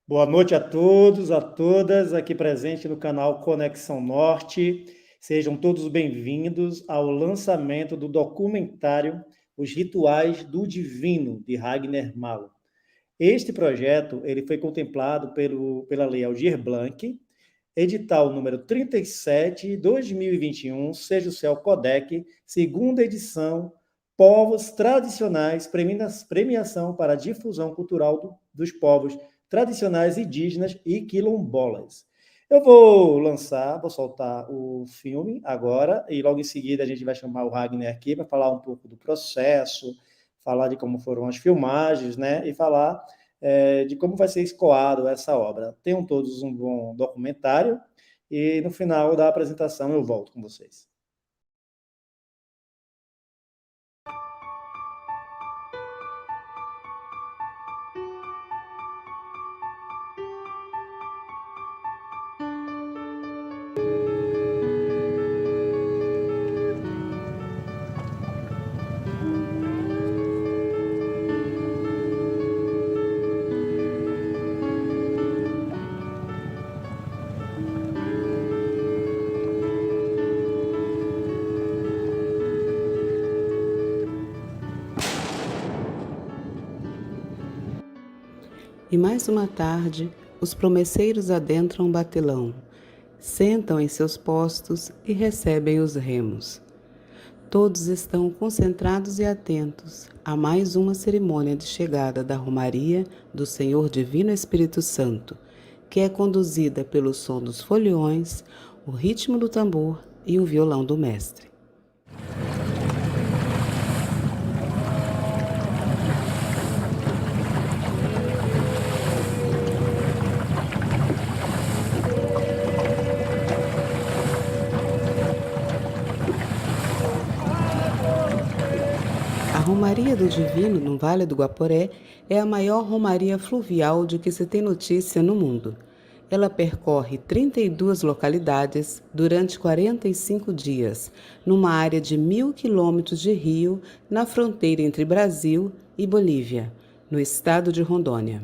Boa noite a todos, a todas aqui presentes no canal Conexão Norte. Sejam todos bem-vindos ao lançamento do documentário Os Rituais do Divino, de Ragnar Malo. Este projeto ele foi contemplado pela Lei Aldir Blanc, edital número 37, 2021, Seja o Céu Codec, segunda edição, Povos Tradicionais, premiação para a difusão cultural dos povos tradicionais indígenas e quilombolas. Eu vou soltar o filme agora, e logo em seguida a gente vai chamar o Ragnar aqui para falar um pouco do processo, falar de como foram as filmagens, né, e falar de como vai ser escoado essa obra. Tenham todos um bom documentário e no final da apresentação eu volto com vocês. E mais uma tarde, os promesseiros adentram o batelão, sentam em seus postos e recebem os remos. Todos estão concentrados e atentos a mais uma cerimônia de chegada da Romaria do Senhor Divino Espírito Santo, que é conduzida pelo som dos foliões, o ritmo do tambor e o violão do mestre. A Romaria do Divino, no Vale do Guaporé, é a maior romaria fluvial de que se tem notícia no mundo. Ela percorre 32 localidades durante 45 dias, numa área de 1.000 quilômetros de rio, na fronteira entre Brasil e Bolívia, no estado de Rondônia.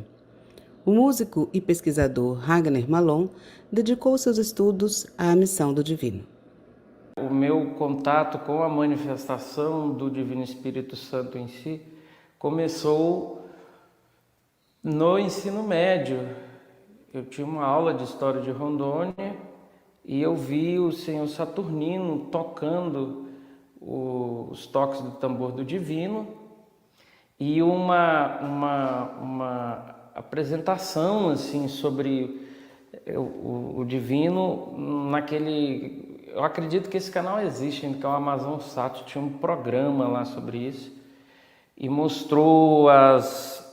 O músico e pesquisador Ragnar Malon dedicou seus estudos à missão do Divino. O meu contato com a manifestação do Divino Espírito Santo em si começou no ensino médio. Eu tinha uma aula de História de Rondônia e eu vi o Senhor Saturnino tocando os toques do tambor do Divino e uma apresentação assim sobre o Divino naquele... Eu acredito que esse canal existe, que é o Amazon Sato, tinha um programa lá sobre isso e mostrou as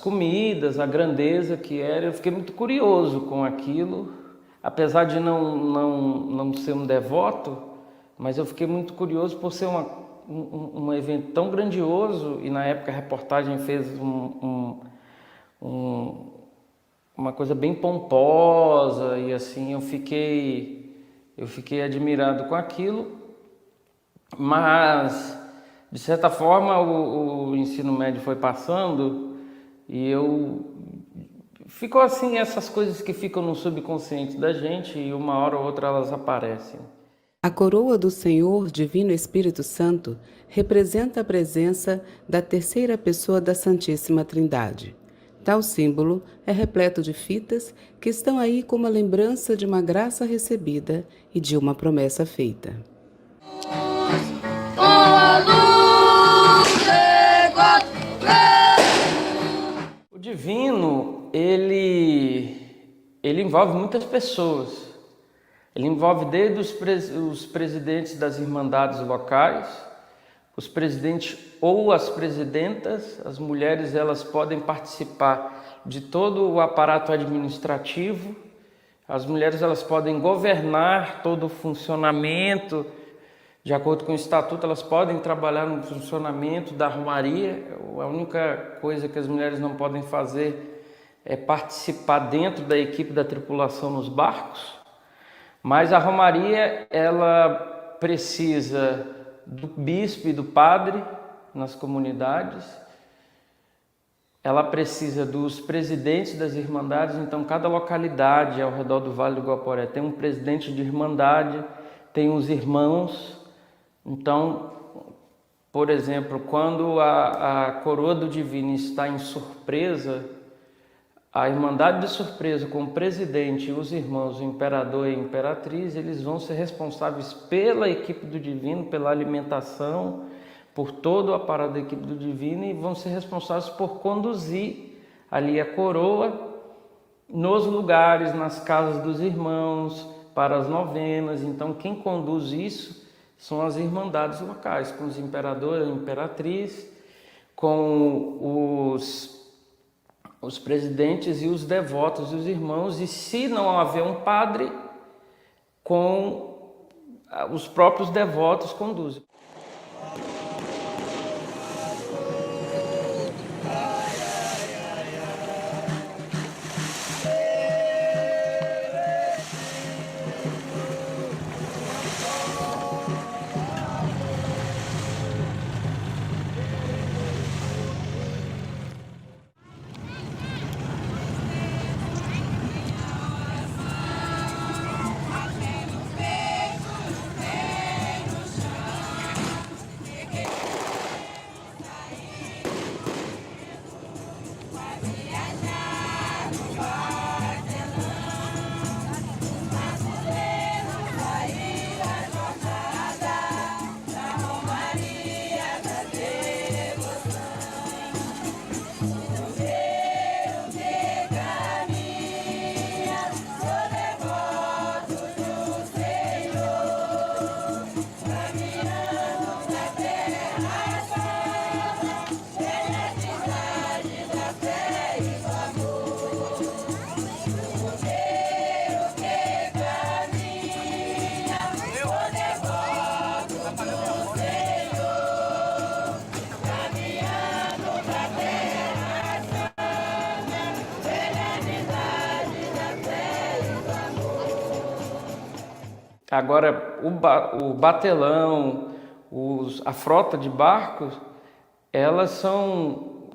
comidas, a grandeza que era. Eu fiquei muito curioso com aquilo, apesar de não ser um devoto, mas eu fiquei muito curioso por ser um evento tão grandioso, e na época a reportagem fez uma coisa bem pomposa, e assim eu fiquei admirado com aquilo. Mas de certa forma o ensino médio foi passando e ficou assim, essas coisas que ficam no subconsciente da gente, e uma hora ou outra elas aparecem. A coroa do Senhor Divino Espírito Santo representa a presença da terceira pessoa da Santíssima Trindade. Tal símbolo é repleto de fitas que estão aí como a lembrança de uma graça recebida e de uma promessa feita. O divino, ele envolve muitas pessoas. Ele envolve desde os presidentes das irmandades locais, os presidentes ou as presidentas. As mulheres, elas podem participar de todo o aparato administrativo. As mulheres, elas podem governar todo o funcionamento. De acordo com o estatuto, elas podem trabalhar no funcionamento da romaria. A única coisa que as mulheres não podem fazer é participar dentro da equipe da tripulação nos barcos. Mas a romaria, ela precisa do bispo e do padre nas comunidades. ela precisa dos presidentes das irmandades. Então, cada localidade ao redor do Vale do Guaporé tem um presidente de irmandade, tem os irmãos. Então, por exemplo, quando a coroa do Divino está em Surpresa, a Irmandade de Surpresa, com o presidente, os irmãos, o imperador e a imperatriz, eles vão ser responsáveis pela equipe do Divino, pela alimentação, por todo o aparato da equipe do Divino, e vão ser responsáveis por conduzir ali a coroa nos lugares, nas casas dos irmãos, para as novenas. Então, quem conduz isso são as irmandades locais, com os imperadores, a imperatriz, com os presidentes e os devotos e os irmãos, e se não haver um padre, com os próprios devotos conduzem. Agora, o batelão, a frota de barcos, elas são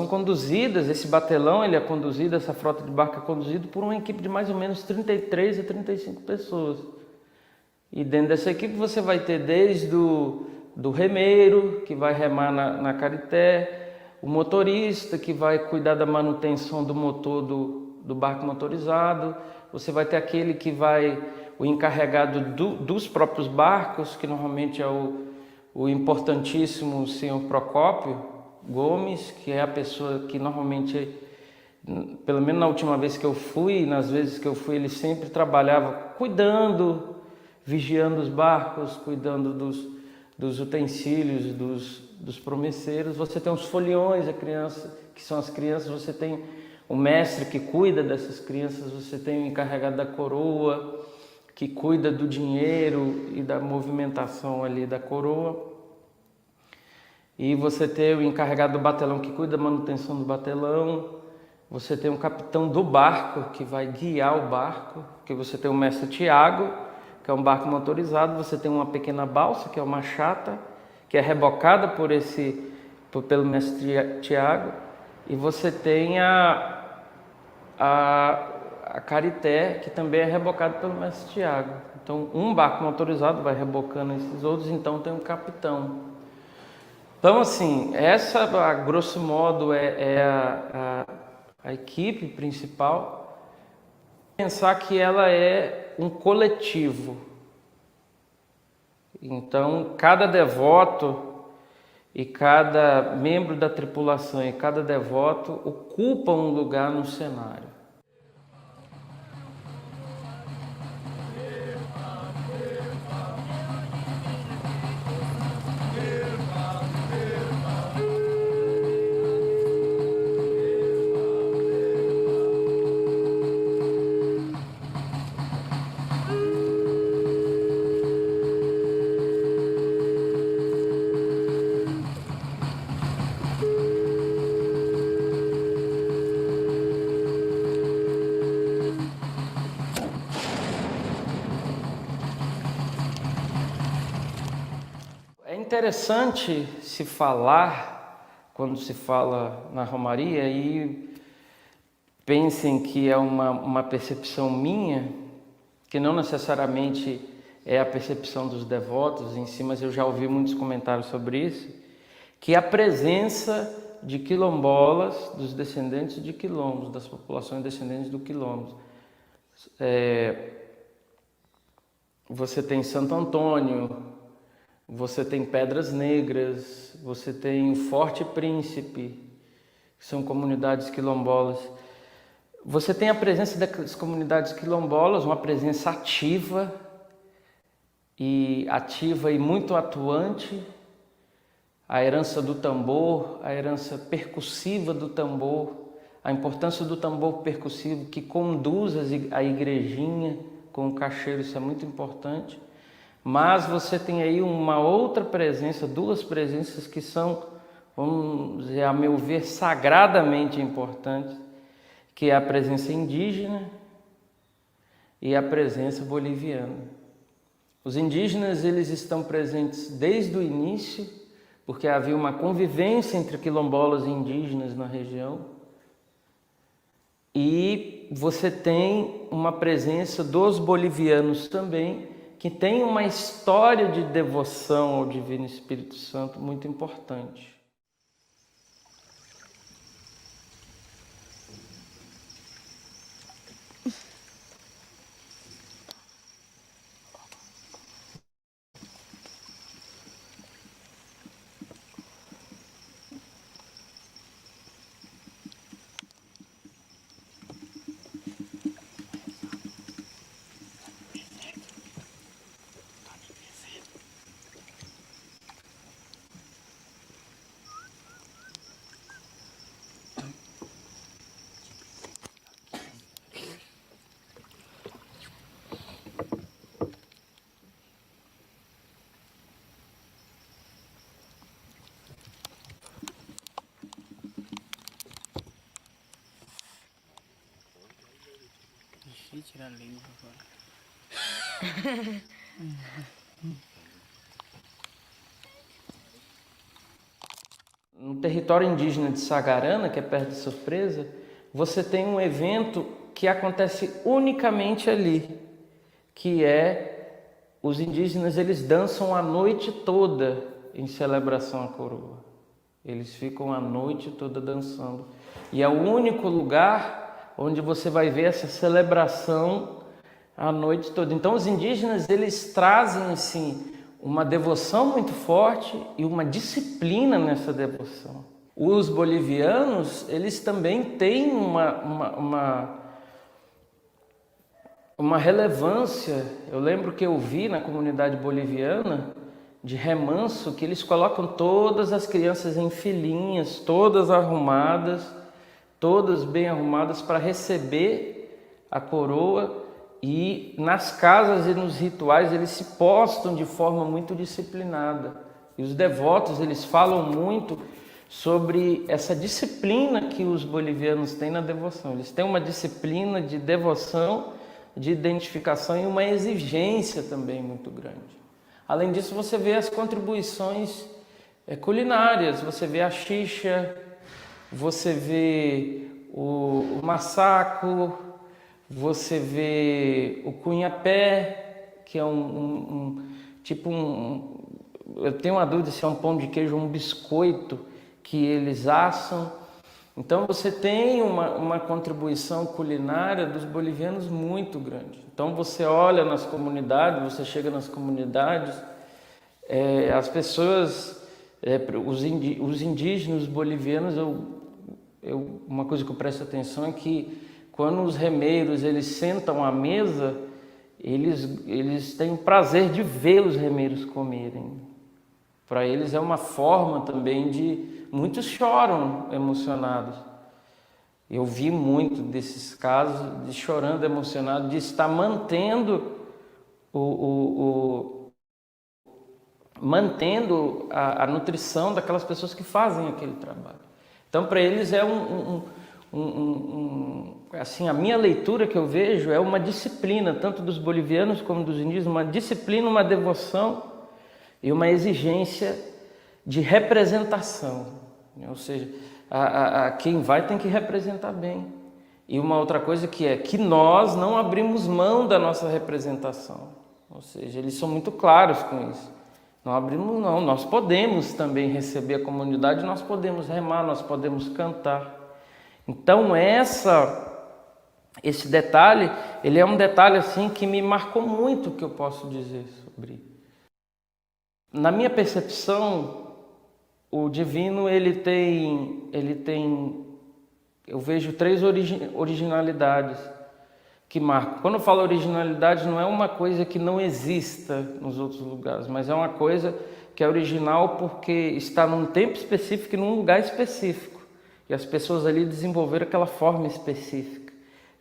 conduzidas, esse batelão ele é conduzido, essa frota de barco é conduzida por uma equipe de mais ou menos 33 a 35 pessoas. E dentro dessa equipe você vai ter desde do remeiro, que vai remar na Carité, o motorista, que vai cuidar da manutenção do motor do barco motorizado, você vai ter aquele que o encarregado dos próprios barcos, que normalmente é o importantíssimo senhor Procópio Gomes, que é a pessoa que normalmente, pelo menos na última vez que eu fui, nas vezes que eu fui, ele sempre trabalhava cuidando, vigiando os barcos, cuidando dos utensílios, dos promesseiros. Você tem os foliões, que são as crianças, você tem o mestre que cuida dessas crianças, você tem o encarregado da coroa, que cuida do dinheiro e da movimentação ali da coroa. E você tem o encarregado do batelão que cuida da manutenção do batelão. Você tem o capitão do barco que vai guiar o barco, que você tem o mestre Tiago, que é um barco motorizado. Você tem uma pequena balsa, que é uma chata, que é rebocada pelo mestre Tiago. E você tem a Carité, que também é rebocado pelo mestre Tiago. Então, um barco motorizado vai rebocando esses outros, então tem um capitão. Então, assim, essa, a grosso modo, é a equipe principal. Pensar que ela é um coletivo. Então, cada devoto e cada membro da tripulação e cada devoto ocupa um lugar no cenário. É interessante se falar, quando se fala na Romaria, e pensem que é uma percepção minha, que não necessariamente é a percepção dos devotos em si, mas eu já ouvi muitos comentários sobre isso, que a presença de quilombolas, dos descendentes de quilombos, das populações descendentes do quilombos. Você tem Santo Antônio, você tem Pedras Negras, você tem o Forte Príncipe, que são comunidades quilombolas. Você tem a presença das comunidades quilombolas, uma presença ativa e muito atuante. A herança do tambor, a herança percussiva do tambor, a importância do tambor percussivo que conduz a igrejinha com o cacheiro, isso é muito importante. Mas você tem aí uma outra presença, duas presenças que são, vamos dizer, a meu ver, sagradamente importantes, que é a presença indígena e a presença boliviana. Os indígenas, eles estão presentes desde o início, porque havia uma convivência entre quilombolas e indígenas na região. E você tem uma presença dos bolivianos também, que tem uma história de devoção ao Divino Espírito Santo muito importante. Deixa eu tirar a língua agora. No território indígena de Sagarana, que é perto de Surpresa, você tem um evento que acontece unicamente ali, que é os indígenas, eles dançam a noite toda em celebração à coroa. Eles ficam a noite toda dançando. E é o único lugar onde você vai ver essa celebração a noite toda. Então os indígenas, eles trazem assim uma devoção muito forte e uma disciplina nessa devoção. Os bolivianos, eles também têm uma relevância. Eu lembro que eu vi na comunidade boliviana de Remanso que eles colocam todas as crianças em filinhas, todas arrumadas, todas bem arrumadas para receber a coroa. E nas casas e nos rituais eles se postam de forma muito disciplinada. E os devotos, eles falam muito sobre essa disciplina que os bolivianos têm na devoção. Eles têm uma disciplina de devoção, de identificação e uma exigência também muito grande. Além disso, você vê as contribuições culinárias, você vê a xixa, você vê o masaco, você vê o cunhapé, que é eu tenho uma dúvida se é um pão de queijo ou um biscoito que eles assam. Então você tem uma contribuição culinária dos bolivianos muito grande. Então você olha nas comunidades, você chega nas comunidades, as pessoas, os indígenas, os bolivianos, uma coisa que eu presto atenção é que quando os remeiros eles sentam à mesa, eles têm o prazer de ver os remeiros comerem. Para eles é uma forma também de... Muitos choram emocionados. Eu vi muito desses casos de chorando emocionado, de estar mantendo mantendo a nutrição daquelas pessoas que fazem aquele trabalho. Então, para eles é assim, a minha leitura que eu vejo é uma disciplina, tanto dos bolivianos como dos indígenas, uma disciplina, uma devoção e uma exigência de representação. Ou seja, quem vai tem que representar bem. E uma outra coisa que nós não abrimos mão da nossa representação. Ou seja, eles são muito claros com isso. Não abrimos não, nós podemos também receber a comunidade, nós podemos remar, nós podemos cantar. Então esse detalhe, ele é um detalhe assim que me marcou muito, que eu posso dizer sobre. Na minha percepção, o divino ele tem eu vejo 3 originalidades que marcam. Quando eu falo originalidade, não é uma coisa que não exista nos outros lugares, mas é uma coisa que é original porque está num tempo específico e num lugar específico. E as pessoas ali desenvolveram aquela forma específica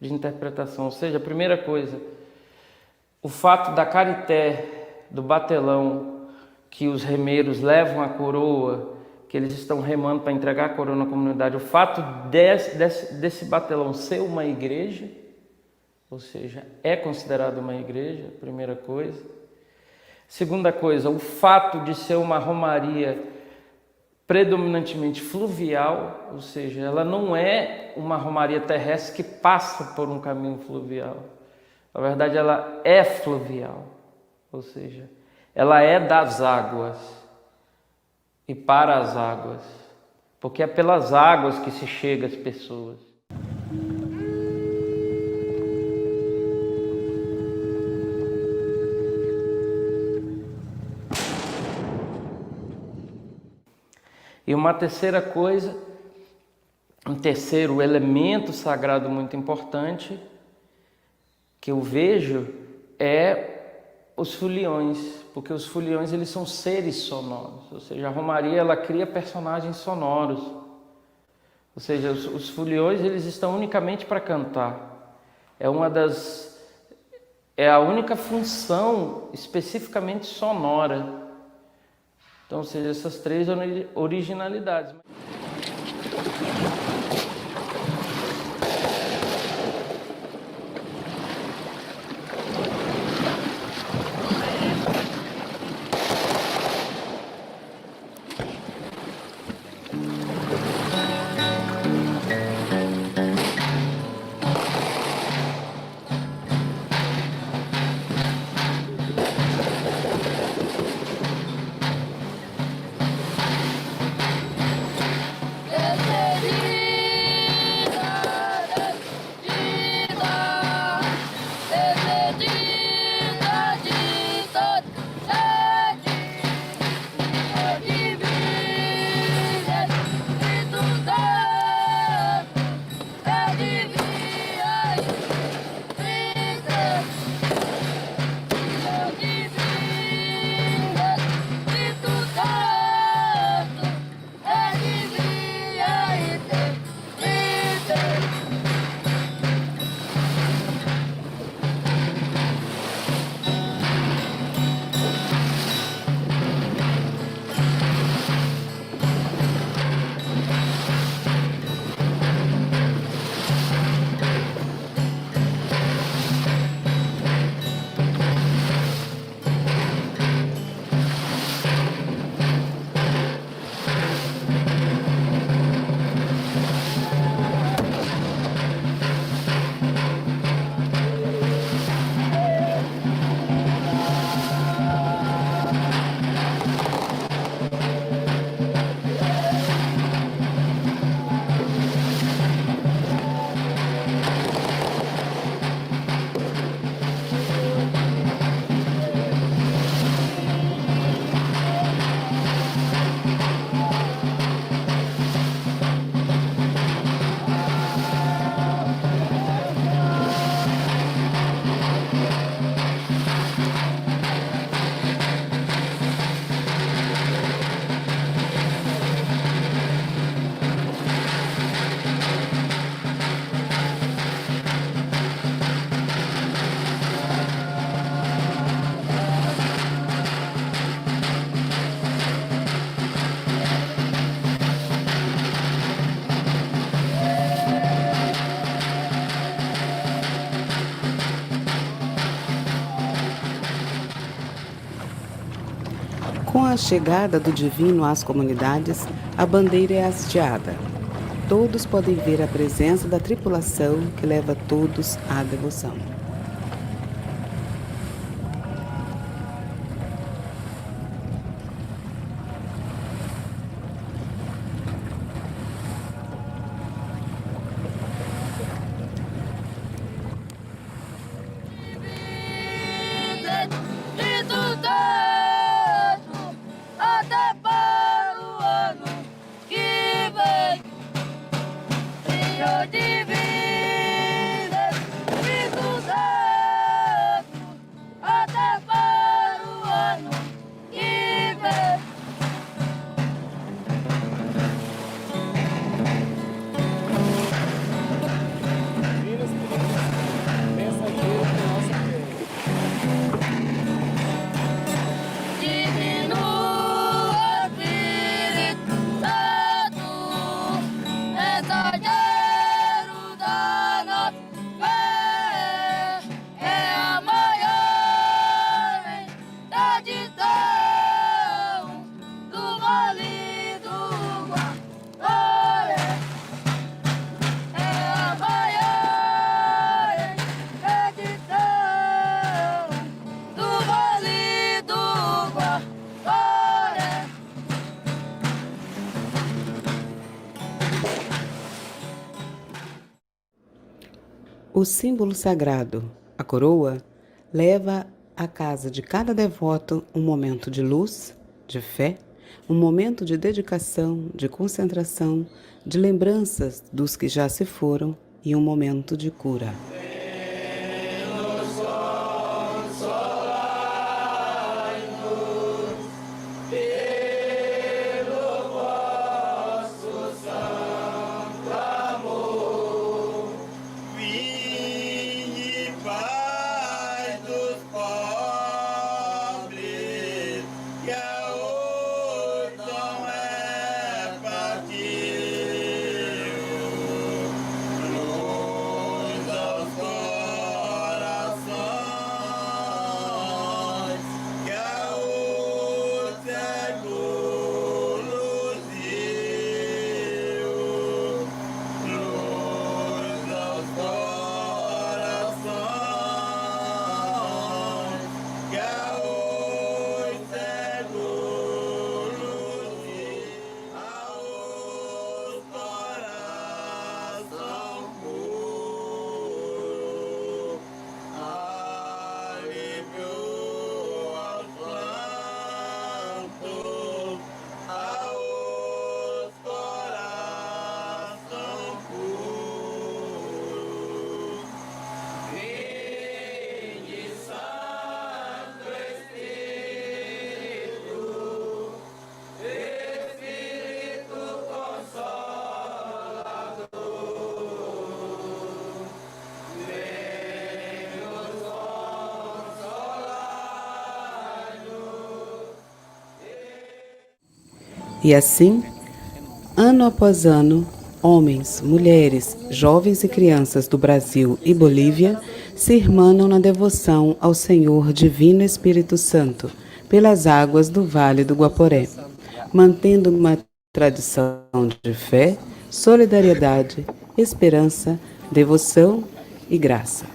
de interpretação. Ou seja, a primeira coisa, o fato da carité, do batelão, que os remeiros levam a coroa, que eles estão remando para entregar a coroa na comunidade, o fato desse batelão ser uma igreja, ou seja, é considerado uma igreja, primeira coisa. Segunda coisa, o fato de ser uma romaria predominantemente fluvial, ou seja, ela não é uma romaria terrestre que passa por um caminho fluvial. Na verdade, ela é fluvial, ou seja, ela é das águas e para as águas, porque é pelas águas que se chega às pessoas. E uma terceira coisa, um terceiro elemento sagrado muito importante que eu vejo é os foliões, porque os foliões eles são seres sonoros, ou seja, a romaria ela cria personagens sonoros, ou seja, os foliões eles estão unicamente para cantar, é a única função especificamente sonora. Então, ou seja, essas 3 originalidades. Com a chegada do divino às comunidades, a bandeira é hasteada. Todos podem ver a presença da tripulação que leva todos à devoção. Até para o ano que vem, Senhor divino, Espírito Santo, até para o ano que vem. Divino Espírito Santo, mensageiro da nossa fé, é a maior tradição do Vale do Guaporé. É a maior tradição do Vale do Guaporé. O símbolo sagrado, a coroa, leva à casa de cada devoto um momento de luz, de fé, um momento de dedicação, de concentração, de lembranças dos que já se foram e um momento de cura. Vinde, Pai dos pobres, que a ordem é partiu. Luz aos corações, que a ordem é luziu. Luz aos corações, que a hoje seguro aos coração puro, alívio aos prantos, aos coração puro. Vinde, Santo Espírito, Espírito Consolador, vem nos consolar. E assim, ano após ano, homens, mulheres, jovens e crianças do Brasil e Bolívia se irmanam na devoção ao Senhor Divino Espírito Santo pelas águas do Vale do Guaporé, mantendo uma tradição de fé, solidariedade, esperança, devoção e graça.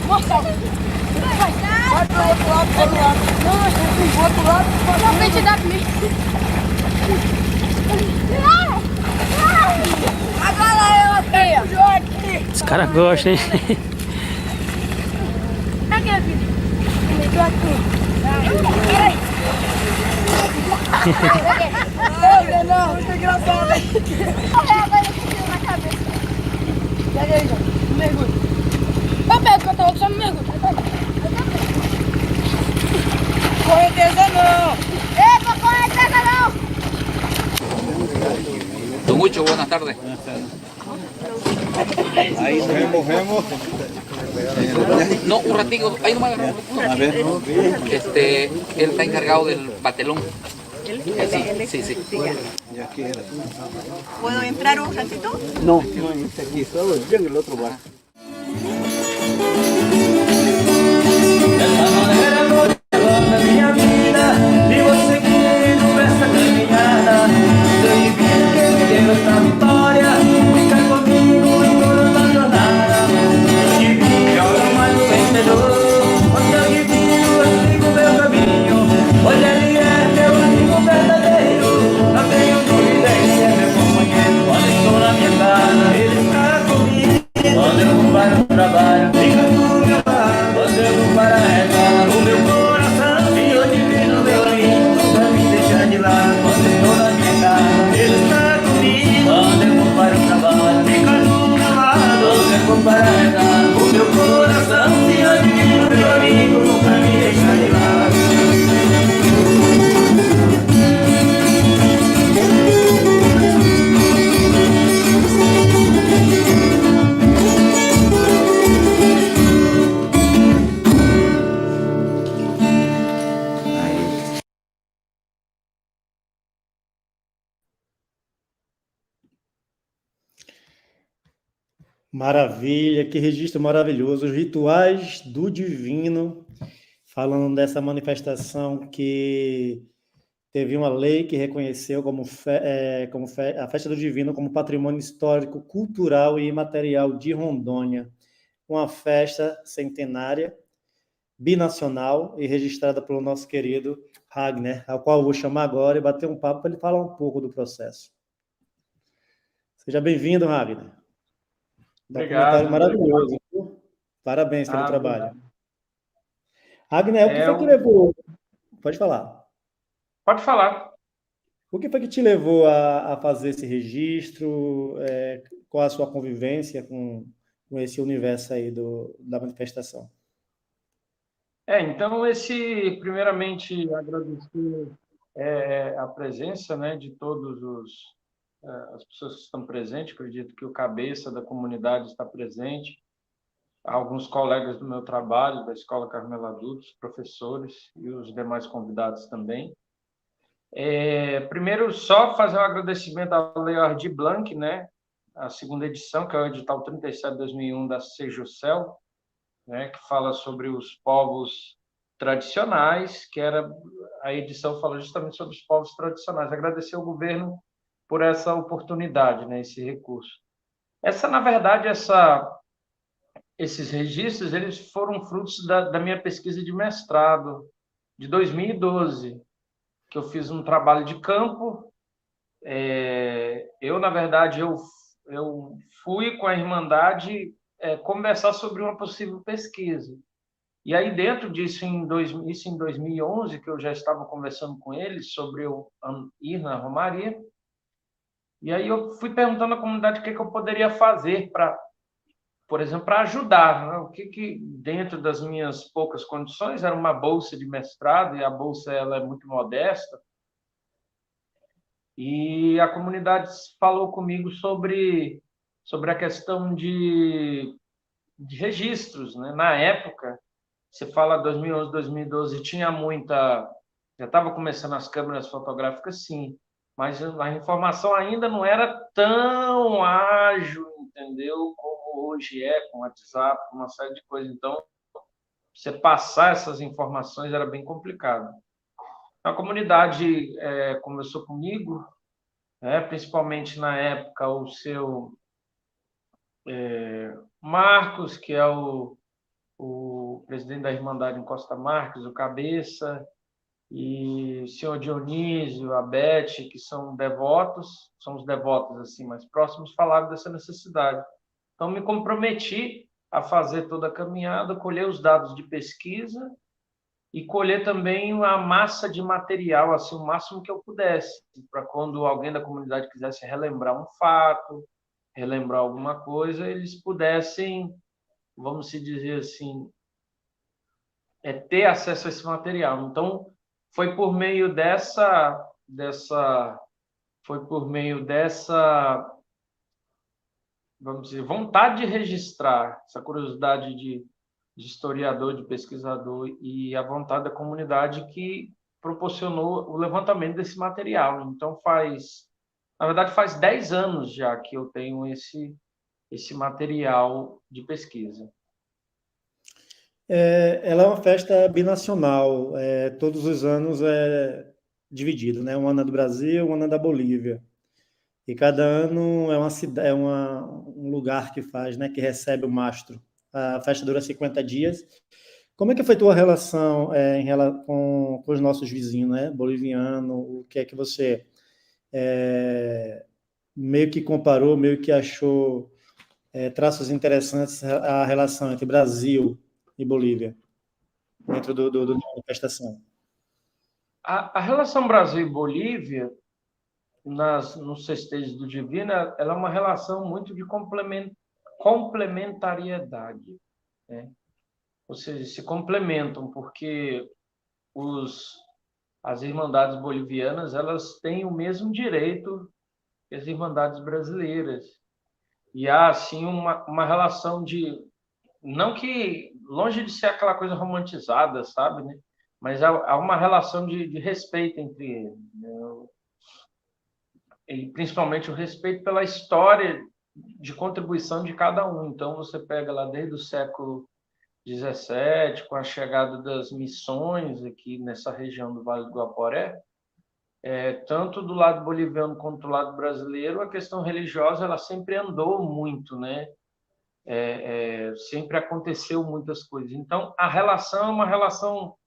Mostra. Vai pro outro lado, pro outro lado. Não, pro outro lado. Na frente da mim. Agora eu aqui, ó. Os caras gostam, hein? Aqui, aqui. Eu aqui. Peraí. Não, muito engraçado. Agora eu tiro na cabeça. Pega aí, João. Mergulho. Eu pego, que eu tô só no mergulho. Correnteza não. Epa, correnteza não. Don Hucho, buenas tardes. Ahí movemos. No, un ratito, ahí no me agarró. A ver. Él está encargado del batelón. Sí, sí, sí. Ya quiera. ¿Puedo entrar un ratito? No, no, este aquí, solo yo en el otro bar. Minha vida, e você seguindo essa caminhada, sei bem que me deu essa vitória, fica comigo em toda a jornada. Eu te vi, joga mais um vencedor, onde eu divino, eu sigo meu caminho. Hoje ele é meu amigo verdadeiro, não tenho dúvida, ele é meu companheiro. Quando estou na minha casa, ele está comigo. Quando eu vou para o trabalho, fica do meu lado. Quando eu vou para a reza, o meu coração, Senhor divino, meu amigo, nunca me deixa de lado. Quando estou na minha casa, ele está comigo. Quando eu vou para o trabalho, fica do meu lado. Quando eu vou para a reza, o meu coração, Senhor divino, meu amigo, nunca me deixa de lado. Maravilha, que registro maravilhoso. Os rituais do divino, falando dessa manifestação que teve uma lei que reconheceu a festa do divino como patrimônio histórico, cultural e imaterial de Rondônia. Uma festa centenária, binacional e registrada pelo nosso querido Ragner, ao qual eu vou chamar agora e bater um papo para ele falar um pouco do processo. Seja bem-vindo, Ragner. Obrigado. Documentário maravilhoso. Parabéns pelo trabalho. Obrigado. Ragner, o que foi que levou... Pode falar. Pode falar. O que foi que te levou a fazer esse registro? Qual a sua convivência com esse universo aí da manifestação? Então, primeiramente, agradecer a presença, né, de todos as pessoas que estão presentes. Acredito que o cabeça da comunidade está presente, alguns colegas do meu trabalho, da Escola Carmelo Adultos, professores e os demais convidados também. Primeiro, só fazer um agradecimento à Lei Aldir Blanc, né, a segunda edição, que é o edital 37/2001 da Sejusel, né, que fala sobre os povos tradicionais, a edição fala justamente sobre os povos tradicionais. Agradecer ao governo por essa oportunidade, né, esse recurso. Na verdade, esses registros eles foram frutos da minha pesquisa de mestrado de 2012, que eu fiz um trabalho de campo. Na verdade, eu fui com a Irmandade conversar sobre uma possível pesquisa. E aí, dentro disso, em 2011, que eu já estava conversando com eles sobre ir na Romaria, e aí eu fui perguntando à comunidade o que eu poderia fazer por exemplo, para ajudar, né? O que dentro das minhas poucas condições, era uma bolsa de mestrado, e a bolsa ela é muito modesta, e a comunidade falou comigo sobre a questão de registros, né? Na época, você fala 2011, 2012, já estava começando as câmeras fotográficas, sim, mas a informação ainda não era tão ágil, entendeu? Como hoje com WhatsApp, uma série de coisas. Então, você passar essas informações era bem complicado. A comunidade conversou comigo, principalmente na época o seu Marcos, que é o presidente da Irmandade em Costa Marques, o Cabeça, e o senhor Dionísio, a Beth, que são os devotos assim mais próximos, falaram dessa necessidade. Então, me comprometi a fazer toda a caminhada, colher os dados de pesquisa e colher também a massa de material, assim, o máximo que eu pudesse, para quando alguém da comunidade quisesse relembrar um fato, relembrar alguma coisa, eles pudessem, vamos se dizer assim, ter acesso a esse material. Então, foi por meio dessa, vamos dizer, vontade de registrar, essa curiosidade de historiador, de pesquisador e a vontade da comunidade que proporcionou o levantamento desse material. Então, na verdade, faz 10 anos já que eu tenho esse material de pesquisa. Ela é uma festa binacional, todos os anos é dividido, né? Um ano é do Brasil, um ano é da Bolívia. E cada ano um lugar que faz, né? Que recebe o mastro. A festa dura 50 dias. Como é que foi tua relação com os nossos vizinhos, né? Boliviano, o que é que você meio que comparou, meio que achou traços interessantes a relação entre Brasil e Bolívia, dentro da manifestação? A relação Brasil e Bolívia, nos festejos do Divino, ela é uma relação muito de complementariedade, né? Ou seja, se complementam, porque as Irmandades bolivianas, elas têm o mesmo direito que as Irmandades brasileiras. E há, assim, uma relação não que, longe de ser aquela coisa romantizada, sabe, né? Mas há uma relação de respeito entre eles, né? E principalmente o respeito pela história de contribuição de cada um. Então, você pega lá desde o século XVII, com a chegada das missões aqui nessa região do Vale do Guaporé, tanto do lado boliviano quanto do lado brasileiro, a questão religiosa ela sempre andou muito, né? Sempre aconteceu muitas coisas. Então, a relação é uma relação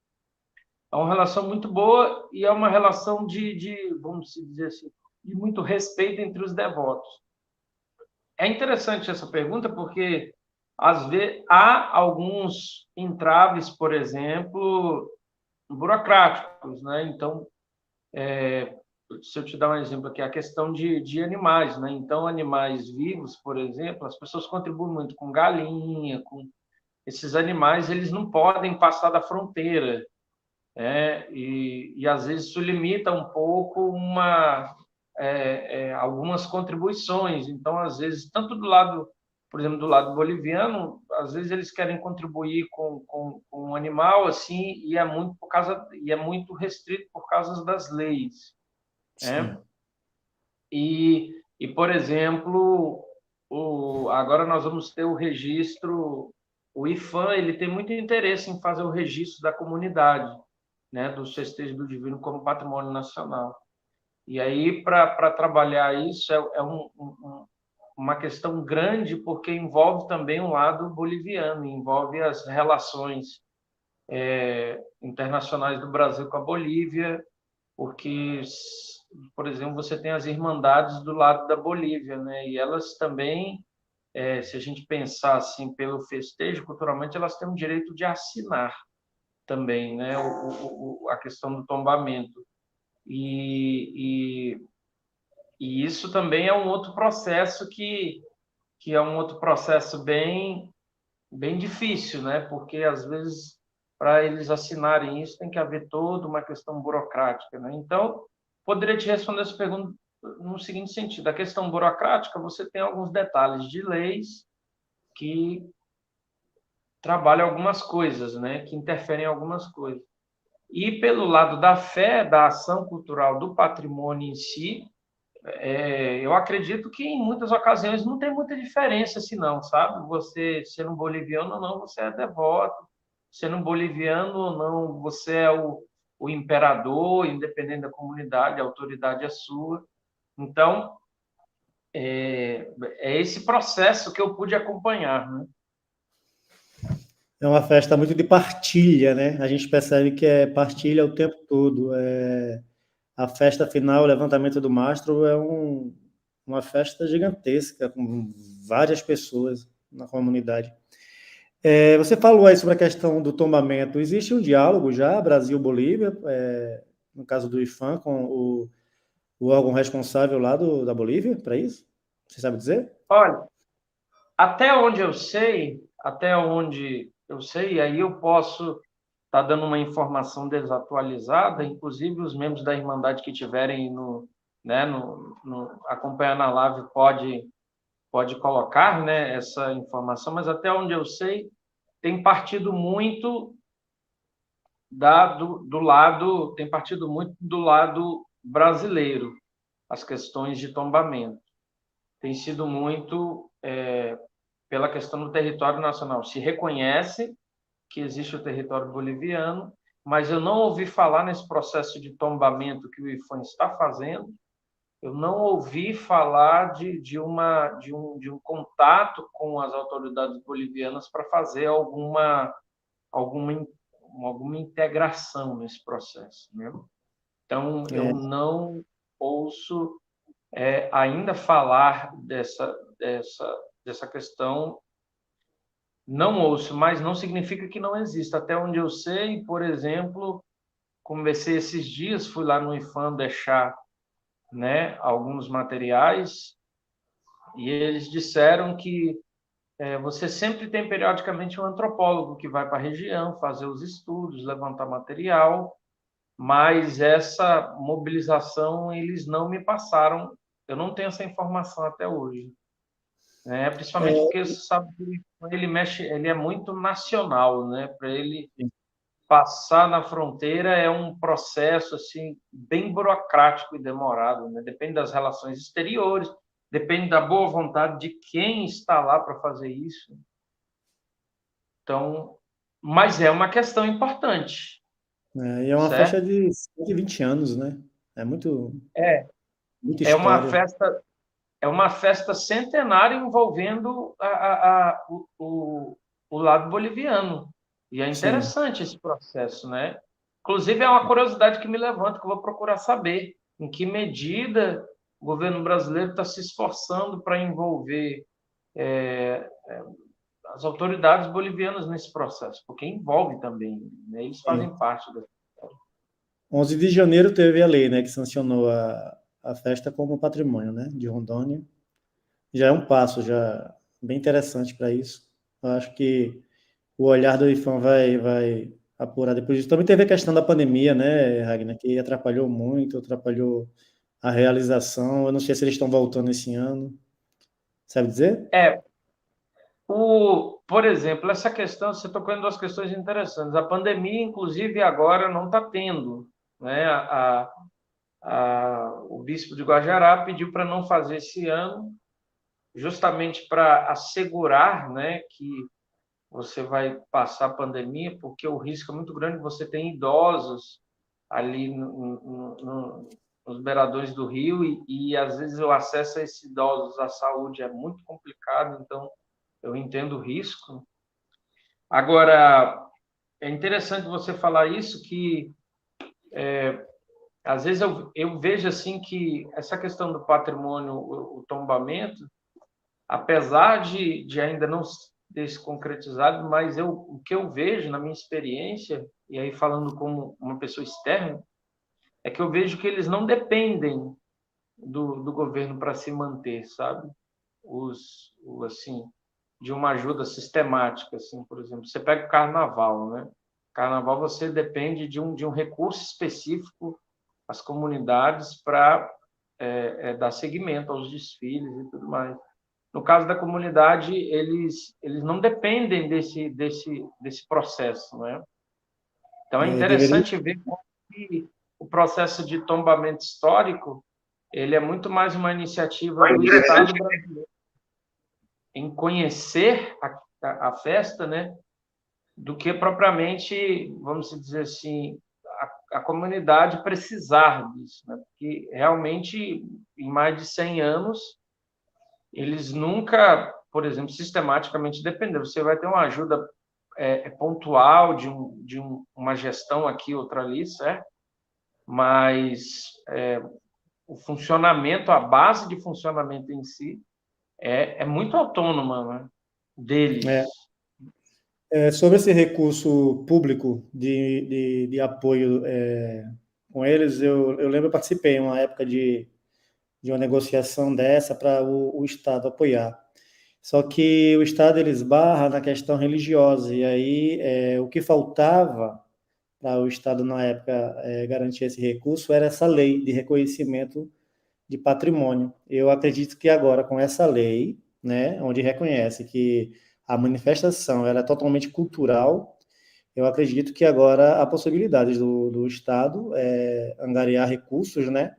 muito boa e é uma relação vamos dizer assim, de muito respeito entre os devotos. É interessante essa pergunta porque, às vezes, há alguns entraves, por exemplo, burocráticos, né? Então, se eu te dar um exemplo aqui, a questão de animais, né? Então, animais vivos, por exemplo, as pessoas contribuem muito com galinha, com esses animais, eles não podem passar da fronteira, né? E às vezes isso limita um pouco algumas contribuições. Então, às vezes, tanto do lado, por exemplo, do lado boliviano, às vezes eles querem contribuir com um animal assim e é muito restrito por causa das leis, né? E por exemplo, agora nós vamos ter o registro, o IFAM, ele tem muito interesse em fazer o registro da comunidade, né, dos festejos do Divino como patrimônio nacional. E aí, para trabalhar isso, uma questão grande, porque envolve também um lado boliviano, envolve as relações internacionais do Brasil com a Bolívia, porque, por exemplo, você tem as Irmandades do lado da Bolívia, né? E elas também, se a gente pensar assim pelo festejo, culturalmente, elas têm o direito de assinar também, né? A questão do tombamento. E isso também é um outro processo que é um outro processo bem difícil, né? Porque às vezes para eles assinarem isso tem que haver toda uma questão burocrática, né? Então, poderia te responder essa pergunta no seguinte sentido: a questão burocrática, você tem alguns detalhes de leis que trabalham algumas coisas, né? Que interferem em algumas coisas. E pelo lado da fé, da ação cultural, do patrimônio em si, eu acredito que em muitas ocasiões não tem muita diferença assim não, sabe? Você sendo um boliviano ou não, você é devoto. Sendo um boliviano ou não, você é o imperador, independente da comunidade, a autoridade é sua. Então, é esse processo que eu pude acompanhar, né? É uma festa muito de partilha, né? A gente percebe que é partilha o tempo todo. A festa final, o levantamento do mastro, uma festa gigantesca, com várias pessoas na comunidade. Você falou aí sobre a questão do tombamento. Existe um diálogo já, Brasil-Bolívia, no caso do IFAM, com o órgão responsável lá da Bolívia, para isso? Você sabe dizer? Olha, até onde eu sei, e aí eu posso estar dando uma informação desatualizada, inclusive os membros da Irmandade que tiverem acompanhando a live pode colocar, né, essa informação, mas até onde eu sei, tem partido muito do lado brasileiro, as questões de tombamento. Tem sido muito pela questão do território nacional. Se reconhece que existe o território boliviano, mas eu não ouvi falar nesse processo de tombamento que o IFAM está fazendo, eu não ouvi falar de um contato com as autoridades bolivianas para fazer alguma integração nesse processo, né? Então, eu não ouço ainda falar dessa questão. Não ouço, mas não significa que não exista. Até onde eu sei, por exemplo, conversei esses dias, fui lá no IFAM deixar, né, alguns materiais, e eles disseram que você sempre tem periodicamente um antropólogo que vai para a região fazer os estudos, levantar material, mas essa mobilização eles não me passaram. Eu não tenho essa informação até hoje. Principalmente porque você sabe que ele é muito nacional, né? Para ele passar na fronteira é um processo assim bem burocrático e demorado, né? Depende das relações exteriores, depende da boa vontade de quem está lá para fazer isso. Então, mas é uma questão importante. E é uma festa de 120 anos, né? É muita história. É uma festa centenária envolvendo o lado boliviano. E é interessante esse processo, né? Inclusive, é uma curiosidade que me levanta, que eu vou procurar saber em que medida o governo brasileiro está se esforçando para envolver as autoridades bolivianas nesse processo, porque envolve também, né? Eles fazem parte da 11 de janeiro teve a lei, né, que sancionou a festa como patrimônio, né, de Rondônia. Já é um passo já bem interessante para isso. Eu acho que o olhar do IFAM vai apurar depois disso. Também teve a questão da pandemia, né, Ragnar, que atrapalhou a realização. Eu não sei se eles estão voltando esse ano. Sabe dizer? Por exemplo, essa questão, você tocou em duas questões interessantes. A pandemia, inclusive, agora não está tendo, né? O bispo de Guajará pediu para não fazer esse ano, justamente para assegurar, né, que você vai passar a pandemia, porque o risco é muito grande. Você tem idosos ali nos beiradores do rio e às vezes o acesso a esses idosos à saúde é muito complicado, então eu entendo o risco. Agora, é interessante você falar isso, que às vezes eu vejo assim que essa questão do patrimônio, o tombamento, apesar de ainda não ter se concretizado, mas o que eu vejo na minha experiência, e aí falando como uma pessoa externa, é que eu vejo que eles não dependem do governo para se manter, sabe? Assim, de uma ajuda sistemática, assim, por exemplo, você pega o carnaval, né? Carnaval você depende de um recurso específico às comunidades para dar seguimento aos desfiles e tudo mais. No caso da comunidade, eles não dependem desse processo, né? Então é interessante ver como que o processo de tombamento histórico ele é muito mais uma iniciativa do Estado brasileiro em conhecer a festa, né, do que propriamente, vamos dizer assim, a comunidade precisar disso, né? Porque realmente, em mais de 100 anos, eles nunca, por exemplo, sistematicamente dependeram. Você vai ter uma ajuda pontual de uma gestão aqui, outra ali, certo? Mas o funcionamento, a base de funcionamento em si, é muito autônoma, né, deles. Sobre esse recurso público de apoio com eles, eu lembro, eu participei em uma época de uma negociação dessa para o Estado apoiar. Só que o Estado ele esbarra na questão religiosa, e aí o que faltava para o Estado, na época, garantir esse recurso era essa lei de reconhecimento de patrimônio. Eu acredito que agora, com essa lei, né, onde reconhece que a manifestação ela é totalmente cultural, eu acredito que agora há possibilidades do Estado angariar recursos, né,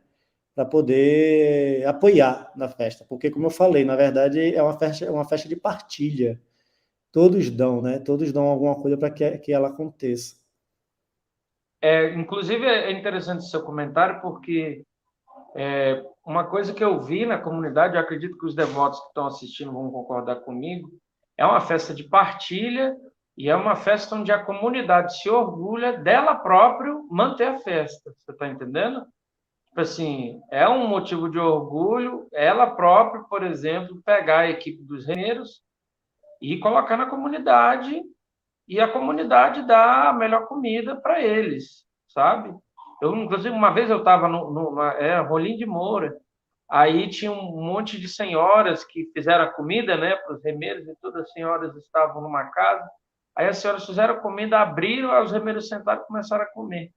para poder apoiar na festa. Porque, como eu falei, na verdade, é uma festa de partilha. Todos dão, né? Todos dão alguma coisa para que ela aconteça. Inclusive, é interessante o seu comentário, porque uma coisa que eu vi na comunidade, eu acredito que os devotos que estão assistindo vão concordar comigo, é uma festa de partilha e é uma festa onde a comunidade se orgulha dela própria manter a festa. Você está entendendo? Tipo assim, é um motivo de orgulho ela própria, por exemplo, pegar a equipe dos remeiros e colocar na comunidade e a comunidade dá a melhor comida para eles, sabe? Inclusive, uma vez eu estava no Rolim de Moura, aí tinha um monte de senhoras que fizeram a comida, né, para os remeiros, e todas as senhoras estavam numa casa, aí as senhoras fizeram a comida, abriram, aí os remeiros sentaram e começaram a comer.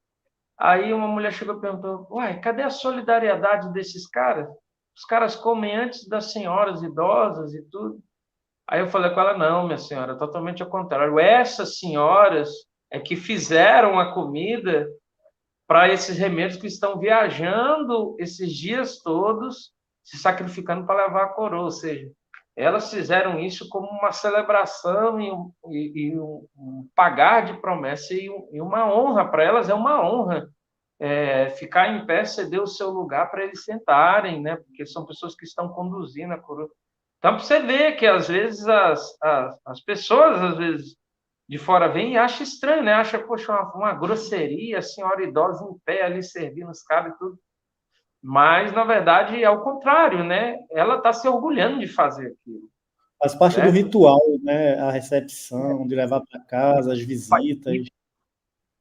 Aí uma mulher chegou e perguntou, uai, cadê a solidariedade desses caras? Os caras comem antes das senhoras idosas e tudo. Aí eu falei com ela, não, minha senhora, totalmente ao contrário. Essas senhoras é que fizeram a comida para esses remédios que estão viajando esses dias todos, se sacrificando para levar a coroa. Ou seja, elas fizeram isso como uma celebração e um pagar de promessa e uma honra. Para elas é uma honra ficar em pé, ceder o seu lugar para eles sentarem, né? Porque são pessoas que estão conduzindo a coroa. Então, para você ver que, às vezes, as pessoas, às vezes, de fora vêm e acham estranho, né? Acha, poxa, uma grosseria, a senhora idosa em pé ali servindo os caras e tudo. Mas, na verdade, é o contrário, né? Ela está se orgulhando de fazer aquilo. Faz parte do ritual, né? A recepção, de levar para casa, as visitas.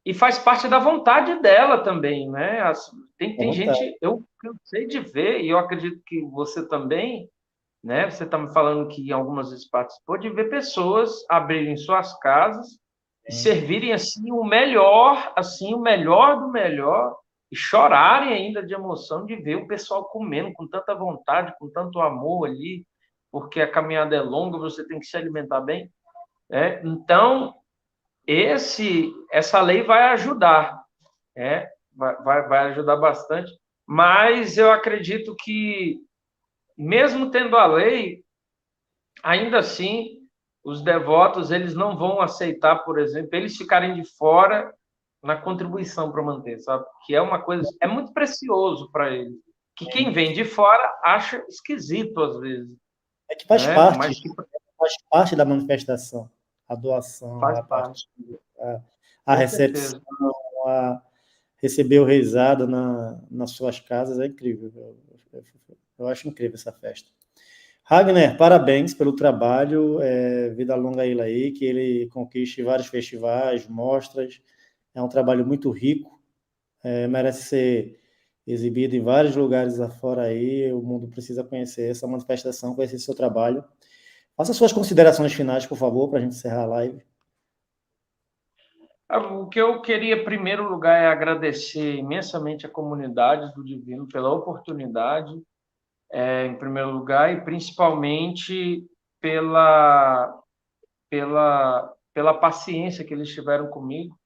E faz parte da vontade dela também, né? Tem gente, eu sei de ver, e eu acredito que você também, né? Você está me falando que em algumas vezes participou de ver pessoas abrirem suas casas e servirem assim o melhor do melhor, e chorarem ainda de emoção de ver o pessoal comendo com tanta vontade, com tanto amor ali, porque a caminhada é longa, você tem que se alimentar bem. Então, essa lei vai ajudar, vai ajudar bastante, mas eu acredito que, mesmo tendo a lei, ainda assim, os devotos eles não vão aceitar, por exemplo, eles ficarem de fora na contribuição para manter, sabe? Que é uma coisa, é muito precioso para eles, que quem vem de fora acha esquisito às vezes. É que faz parte da manifestação, a doação, a recepção, a receber o reisado nas suas casas, é incrível. Eu acho incrível essa festa. Ragner, parabéns pelo trabalho, vida longa a ele aí, que ele conquiste vários festivais, mostras, é um trabalho muito rico, merece ser exibido em vários lugares afora aí, o mundo precisa conhecer essa manifestação, conhecer seu trabalho. Faça suas considerações finais, por favor, para a gente encerrar a live. O que eu queria, em primeiro lugar, é agradecer imensamente a comunidade do Divino pela oportunidade, em primeiro lugar, e principalmente pela paciência que eles tiveram comigo.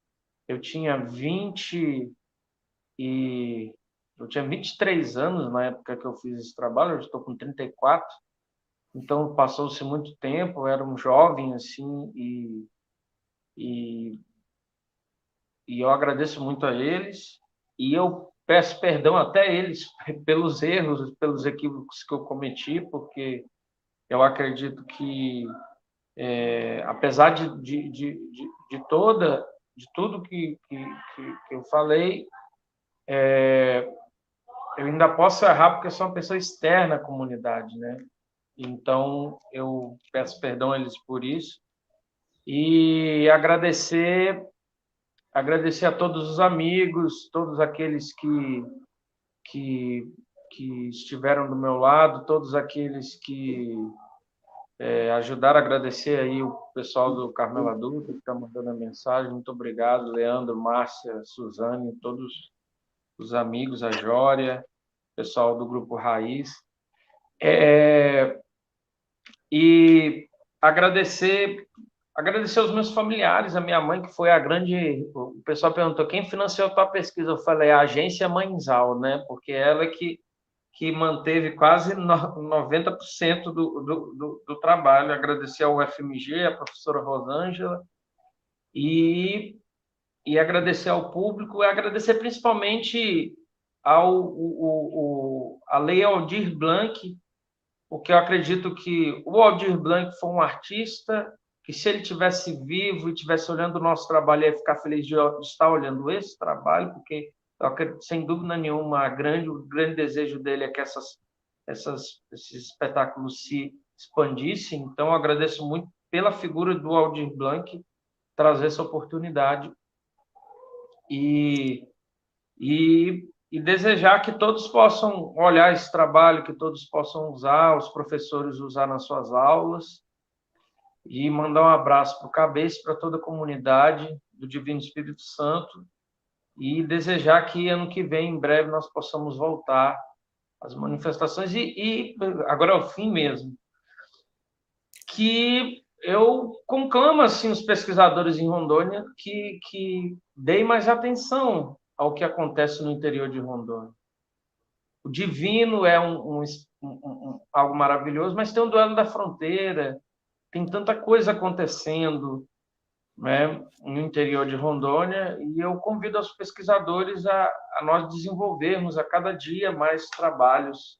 Eu tinha 23 anos na época que eu fiz esse trabalho, eu estou com 34, então passou-se muito tempo, eu era um jovem assim, e eu agradeço muito a eles, e eu peço perdão até eles pelos erros, pelos equívocos que eu cometi, porque Eu acredito que, apesar de tudo que eu falei, eu ainda posso errar porque eu sou uma pessoa externa à comunidade, né? Então, eu peço perdão a eles por isso. E agradecer a todos os amigos, todos aqueles que estiveram do meu lado, todos aqueles que ajudaram. Agradecer aí o pessoal do Carmela Dutra que está mandando a mensagem. Muito obrigado, Leandro, Márcia, Suzane, todos os amigos, a Jória, pessoal do Grupo Raiz. E agradecer aos meus familiares, a minha mãe, que foi a grande... O pessoal perguntou, quem financiou a tua pesquisa? Eu falei, a agência Mãezal, né? Porque ela que manteve quase 90% do trabalho. Agradecer ao UFMG, a professora Rosângela, e agradecer ao público, e agradecer principalmente a Lei Aldir Blanc, porque eu acredito que o Aldir Blanc foi um artista que, se ele tivesse vivo e estivesse olhando o nosso trabalho, ia ficar feliz de estar olhando esse trabalho, porque eu acredito, sem dúvida nenhuma, o grande desejo dele é que esses espetáculos se expandissem. Então, eu agradeço muito pela figura do Aldir Blanc trazer essa oportunidade e desejar que todos possam olhar esse trabalho, que todos possam usar, os professores usar nas suas aulas, e mandar um abraço para o Cabeça, para toda a comunidade do Divino Espírito Santo, e desejar que ano que vem, em breve, nós possamos voltar às manifestações, e agora é o fim mesmo, que eu conclamo assim, os pesquisadores em Rondônia que deem mais atenção ao que acontece no interior de Rondônia. O divino é algo maravilhoso, mas tem um duelo da fronteira, tem tanta coisa acontecendo, né, no interior de Rondônia, e eu convido os pesquisadores a nós desenvolvermos a cada dia mais trabalhos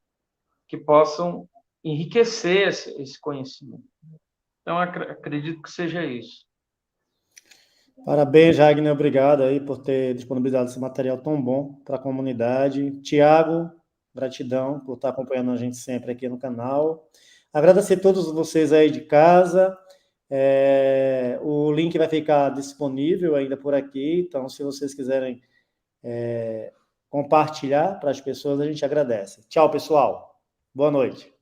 que possam enriquecer esse conhecimento. Então, acredito que seja isso. Parabéns, Wagner, obrigado aí por ter disponibilizado esse material tão bom para a comunidade. Tiago, gratidão por estar acompanhando a gente sempre aqui no canal. Agradecer a todos vocês aí de casa. O link vai ficar disponível ainda por aqui, então se vocês quiserem compartilhar para as pessoas, a gente agradece. Tchau, pessoal. Boa noite.